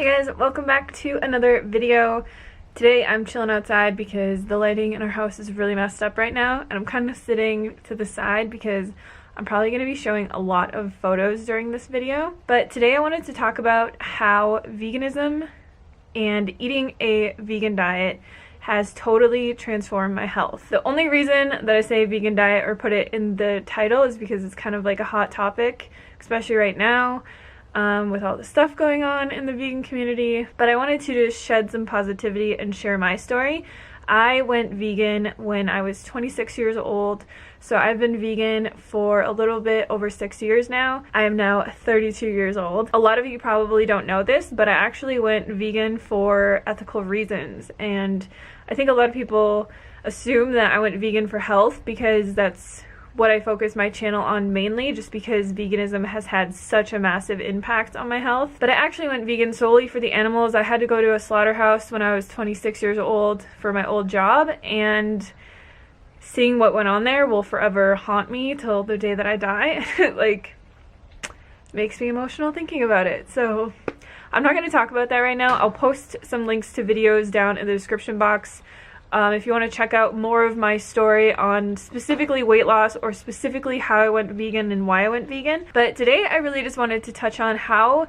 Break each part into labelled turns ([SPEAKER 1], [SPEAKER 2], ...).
[SPEAKER 1] Hey guys, welcome back to another video. Today I'm chilling outside because the lighting in our house is really messed up right now, and I'm kind of sitting to the side because I'm probably going to be showing a lot of photos during this video. But today I wanted to talk about how veganism and eating a vegan diet has totally transformed my health. The only reason that I say vegan diet or put it in the title is because it's kind of like a hot topic, especially right now. With all the stuff going on in the vegan community, but I wanted to just shed some positivity and share my story. I went vegan when I was 26 years old, so I've been vegan for a little bit over 6 years now. I am now 32 years old. A lot of you probably don't know this, but I actually went vegan for ethical reasons, and I think a lot of people assume that I went vegan for health because that's what I focus my channel on mainly, just because veganism has had such a massive impact on my health. But I actually went vegan solely for the animals. I had to go to a slaughterhouse when I was 26 years old for my old job, and seeing what went on there will forever haunt me till the day that I die. Like, makes me emotional thinking about it. So I'm not going to talk about that right now. I'll post some links to videos down in the description box. If you want to check out more of my story on specifically weight loss or specifically how I went vegan and why I went vegan. But today I really just wanted to touch on how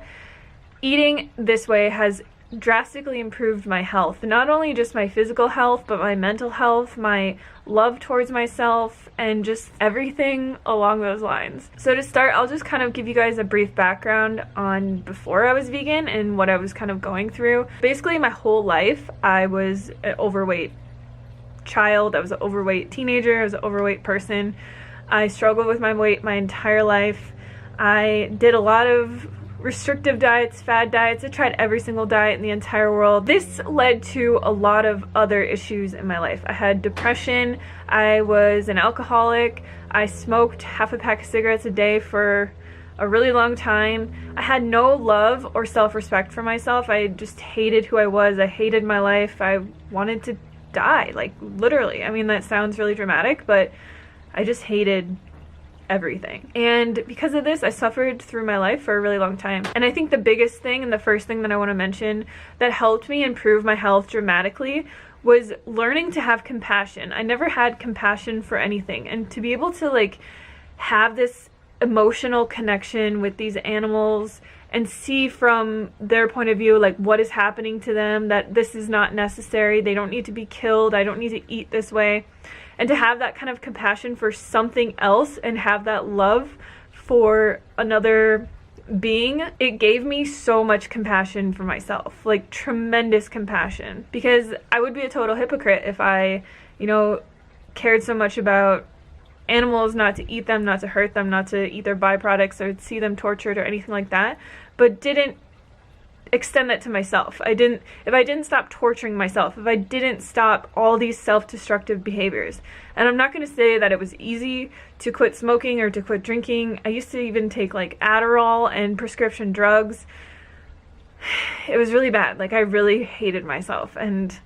[SPEAKER 1] eating this way has drastically improved my health. Not only just my physical health, but my mental health, my love towards myself, and just everything along those lines. So to start, I'll just kind of give you guys a brief background on before I was vegan and what I was kind of going through. Basically, my whole life, I was an overweight child. I was an overweight teenager. I was an overweight person. I struggled with my weight my entire life. I did a lot of restrictive diets, fad diets. I tried every single diet in the entire world. This led to a lot of other issues in my life. I had depression. I was an alcoholic. I smoked half a pack of cigarettes a day for a really long time. I had no love or self-respect for myself. I just hated who I was. I hated my life. I wanted to die, like literally. I mean, that sounds really dramatic, but I just hated everything. And because of this, I suffered through my life for a really long time. And I think the biggest thing and the first thing that I want to mention that helped me improve my health dramatically was learning to have compassion. I never had compassion for anything, and to be able to like have this emotional connection with these animals and see from their point of view like what is happening to them, that this is not necessary, they don't need to be killed, I don't need to eat this way. And to have that kind of compassion for something else and have that love for another being, it gave me so much compassion for myself, like tremendous compassion. Because I would be a total hypocrite if I, cared so much about animals, not to eat them, not to hurt them, not to eat their byproducts or see them tortured or anything like that, but didn't extend that to myself. If I didn't stop torturing myself, if I didn't stop all these self-destructive behaviors. And I'm not going to say that it was easy to quit smoking or to quit drinking. I used to even take like Adderall and prescription drugs. It was really bad. Like, I really hated myself, and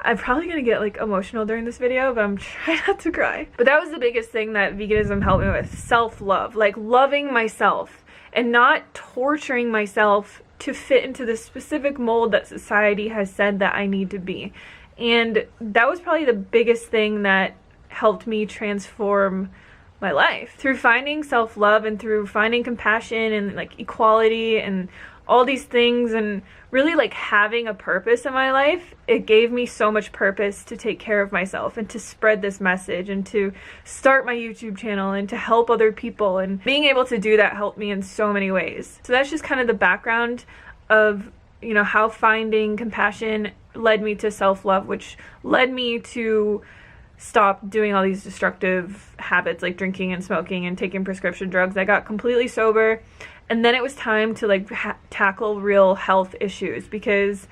[SPEAKER 1] I'm probably going to get like emotional during this video, but I'm trying not to cry. But that was the biggest thing that veganism helped me with. Self-love, like loving myself and not torturing myself to fit into the specific mold that society has said that I need to be. And that was probably the biggest thing that helped me transform my life. Through finding self-love and through finding compassion and like equality and all these things, and really like having a purpose in my life, it gave me so much purpose to take care of myself and to spread this message and to start my YouTube channel and to help other people. And being able to do that helped me in so many ways. So that's just kind of the background of, how finding compassion led me to self-love, which led me to stop doing all these destructive habits like drinking and smoking and taking prescription drugs. I got completely sober. And then it was time to like tackle real health issues, because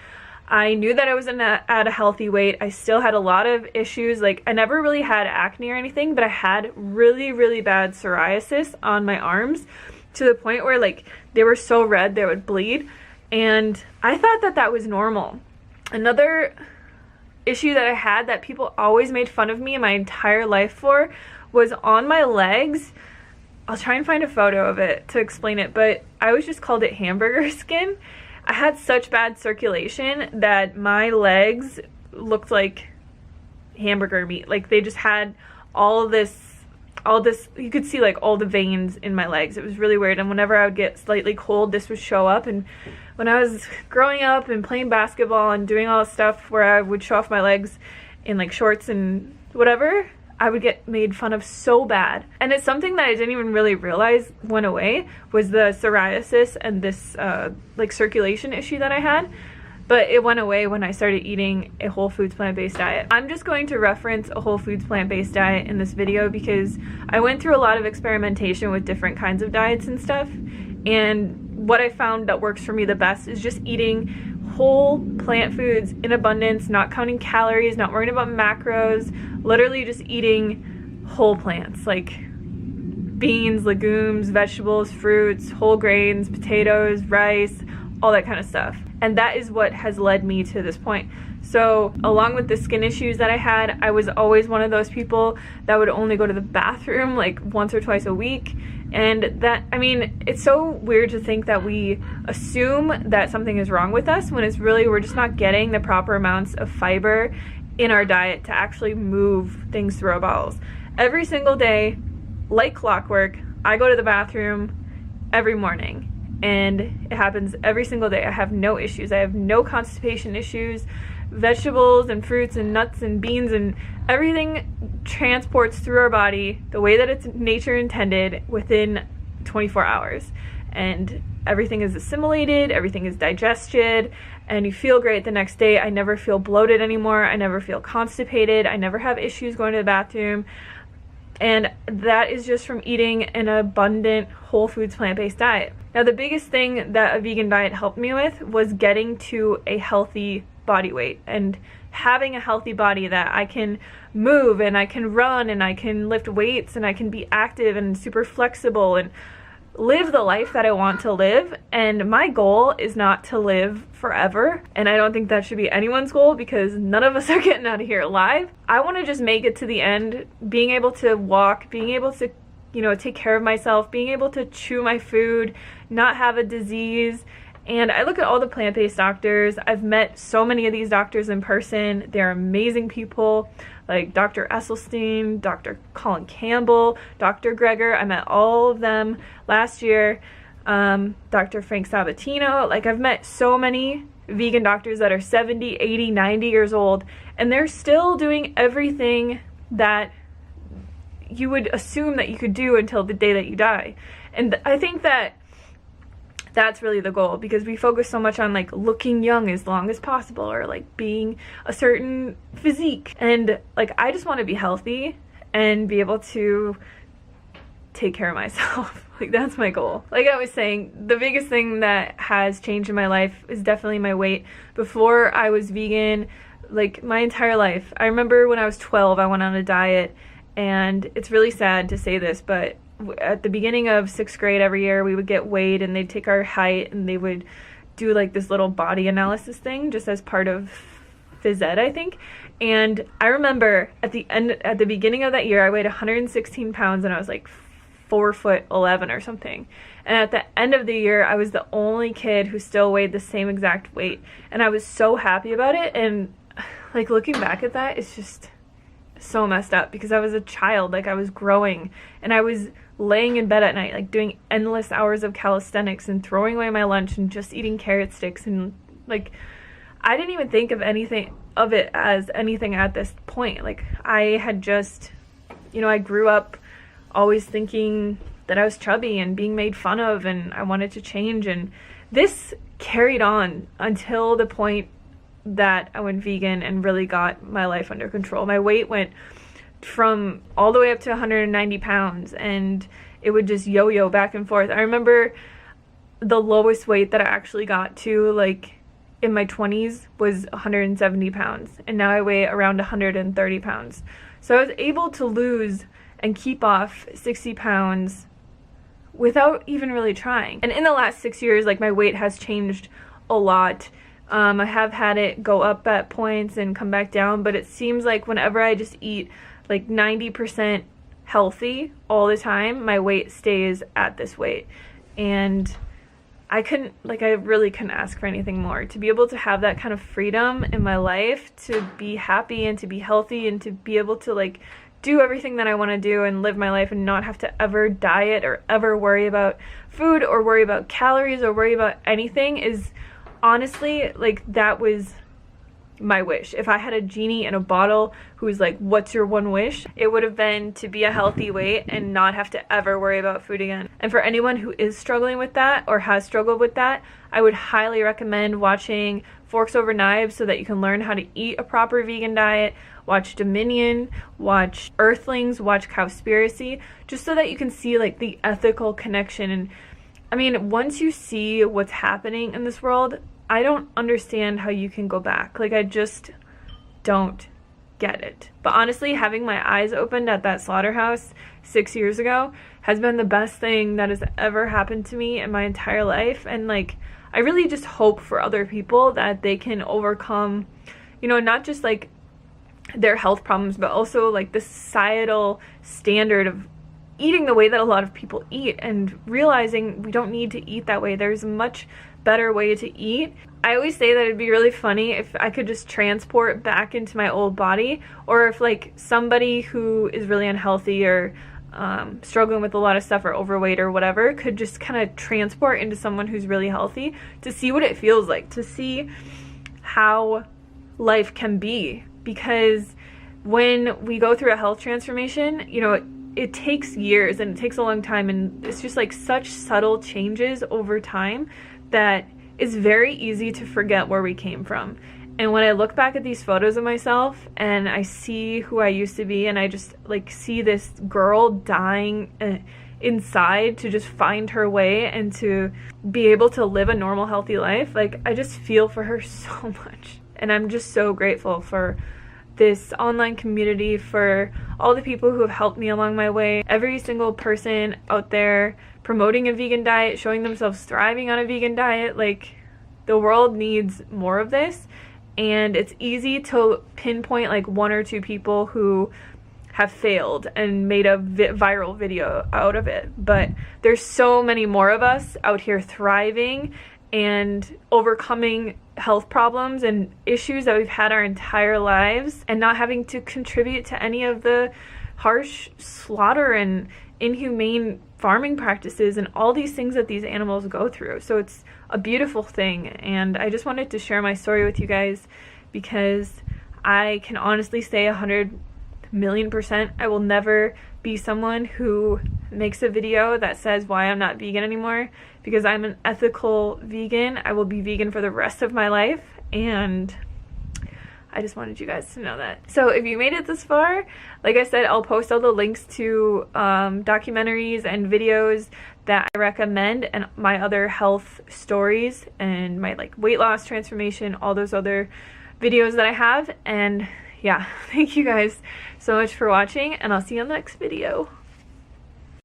[SPEAKER 1] I knew that I was at a healthy weight. I still had a lot of issues. Like, I never really had acne or anything, but I had really, really bad psoriasis on my arms to the point where like they were so red they would bleed. And I thought that that was normal. Another issue that I had that people always made fun of me my entire life for was on my legs. I'll try and find a photo of it to explain it, but I always just called it hamburger skin. I had such bad circulation that my legs looked like hamburger meat. Like they just had all this, you could see like all the veins in my legs. It was really weird. And whenever I would get slightly cold, this would show up. And when I was growing up and playing basketball and doing all this stuff where I would show off my legs in like shorts and whatever, I would get made fun of so bad. And it's something that I didn't even really realize went away, was the psoriasis and this like circulation issue that I had. But it went away when I started eating a whole foods plant-based diet. I'm just going to reference a whole foods plant-based diet in this video because I went through a lot of experimentation with different kinds of diets and stuff. And what I found that works for me the best is just eating whole plant foods in abundance, not counting calories, not worrying about macros, literally just eating whole plants like beans, legumes, vegetables, fruits, whole grains, potatoes, rice, all that kind of stuff. And that is what has led me to this point. So along with the skin issues that I had, I was always one of those people that would only go to the bathroom like once or twice a week. And that, I mean, it's so weird to think that we assume that something is wrong with us when it's really, we're just not getting the proper amounts of fiber in our diet to actually move things through our bowels. Every single day, like clockwork, I go to the bathroom every morning. And it happens every single day. I have no issues. I have no constipation issues. Vegetables and fruits and nuts and beans and everything transports through our body the way that it's nature intended within 24 hours. And everything is assimilated, everything is digested, and you feel great the next day. I never feel bloated anymore. I never feel constipated. I never have issues going to the bathroom. And that is just from eating an abundant whole foods plant-based diet. Now, the biggest thing that a vegan diet helped me with was getting to a healthy body weight and having a healthy body that I can move and I can run and I can lift weights and I can be active and super flexible and live the life that I want to live. And my goal is not to live forever, and I don't think that should be anyone's goal because none of us are getting out of here alive. I want to just make it to the end, being able to walk, being able to, you know, take care of myself, being able to chew my food, not have a disease. And I look at all the plant-based doctors. I've met so many of these doctors in person. They're amazing people, like Dr. Esselstyn, Dr. Colin Campbell, Dr. Greger. I met all of them last year. Dr. Frank Sabatino. Like, I've met so many vegan doctors that are 70, 80, 90 years old, and they're still doing everything that you would assume that you could do until the day that you die. And I think that that's really the goal, because we focus so much on like looking young as long as possible or like being a certain physique. And like, I just want to be healthy and be able to take care of myself. Like, that's my goal. Like I was saying, the biggest thing that has changed in my life is definitely my weight. Before I was vegan, like my entire life, I remember when I was 12, I went on a diet, and it's really sad to say this, but at the beginning of 6th grade every year, we would get weighed and they'd take our height and they would do like this little body analysis thing just as part of phys ed, I think. And I remember at the beginning of that year, I weighed 116 pounds and I was like 4'11" or something. And at the end of the year, I was the only kid who still weighed the same exact weight. And I was so happy about it. And like, looking back at that, it's just so messed up, because I was a child, like I was growing, and I was laying in bed at night, like doing endless hours of calisthenics and throwing away my lunch and just eating carrot sticks. And like, I didn't even think of anything of it as anything at this point. Like, I had just, you know, I grew up always thinking that I was chubby and being made fun of, and I wanted to change. And this carried on until the point that I went vegan and really got my life under control. My weight went from all the way up to 190 pounds, and it would just yo-yo back and forth. I remember the lowest weight that I actually got to, like in my 20s, was 170 pounds, and now I weigh around 130 pounds. So I was able to lose and keep off 60 pounds without even really trying. And in the last 6 years, like, my weight has changed a lot. I have had it go up at points and come back down, but it seems like whenever I just eat like 90% healthy all the time, my weight stays at this weight. And I really couldn't ask for anything more. To be able to have that kind of freedom in my life, to be happy and to be healthy and to be able to like do everything that I want to do and live my life and not have to ever diet or ever worry about food or worry about calories or worry about anything is honestly, like, that was my wish. If I had a genie in a bottle who was like, what's your one wish? It would have been to be a healthy weight and not have to ever worry about food again. And for anyone who is struggling with that or has struggled with that, I would highly recommend watching Forks Over Knives so that you can learn how to eat a proper vegan diet. Watch Dominion, watch Earthlings, watch Cowspiracy, just so that you can see like the ethical connection. And I mean, once you see what's happening in this world, I don't understand how you can go back. Like, I just don't get it. But honestly, having my eyes opened at that slaughterhouse 6 years ago has been the best thing that has ever happened to me in my entire life. And like, I really just hope for other people that they can overcome, you know, not just like their health problems, but also like the societal standard of eating the way that a lot of people eat and realizing we don't need to eat that way. There's a much better way to eat. I always say that it'd be really funny if I could just transport back into my old body, or if like somebody who is really unhealthy or struggling with a lot of stuff or overweight or whatever could just kind of transport into someone who's really healthy to see what it feels like, to see how life can be. Because when we go through a health transformation, you know, it takes years and it takes a long time, and it's just like such subtle changes over time that it's very easy to forget where we came from. And when I look back at these photos of myself and I see who I used to be, and I just like see this girl dying inside to just find her way and to be able to live a normal, healthy life, like, I just feel for her so much. And I'm just so grateful for this online community, for all the people who have helped me along my way. Every single person out there promoting a vegan diet, showing themselves thriving on a vegan diet. Like, the world needs more of this. And it's easy to pinpoint like one or two people who have failed and made a viral video out of it. But there's so many more of us out here thriving and overcoming health problems and issues that we've had our entire lives, and not having to contribute to any of the harsh slaughter and inhumane farming practices and all these things that these animals go through. So it's a beautiful thing, and I just wanted to share my story with you guys because I can honestly say 100,000,000% I will never be someone who makes a video that says why I'm not vegan anymore, because I'm an ethical vegan. I will be vegan for the rest of my life, and I just wanted you guys to know that. So if you made it this far, like I said, I'll post all the links to documentaries and videos that I recommend, and my other health stories and my like weight loss transformation, all those other videos that I have. And yeah, thank you guys so much for watching, and I'll see you on the next video.